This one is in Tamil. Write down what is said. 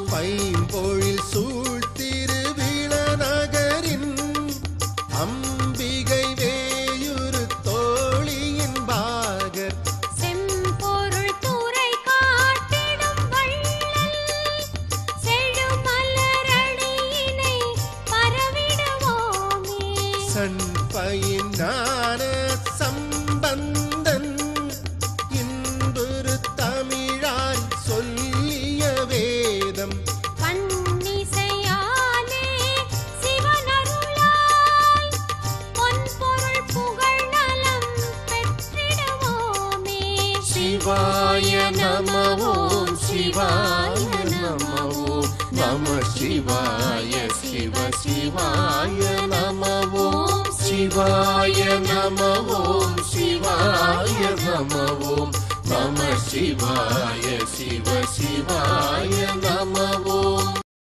பைம்பொழில் சூழ் திருவிழநகரின் அம்பிகை வேயுரு தோழியின் பாகர் செம்பொருள் துறை காட்டிடும் வள்ளல் செழுமலரடியினை பரவிடுவோமே. சண்பையின் ஞான சம்பந்தன் இன்புறு தமிழாய் சொல்லிய வேதம் பன்னிசையாலே சிவனருளால் பொன்பொருள் புகழ் நலம் பெற்றிடுவோமே. சிவாய நம ஓம் சிவாய நம ஓம் நம சிவாய சிவ சிவாய நம ஓம் சிவாய நம ஓம் சிவாய நம ஓம் நம சிவாய சிவ சிவாய நம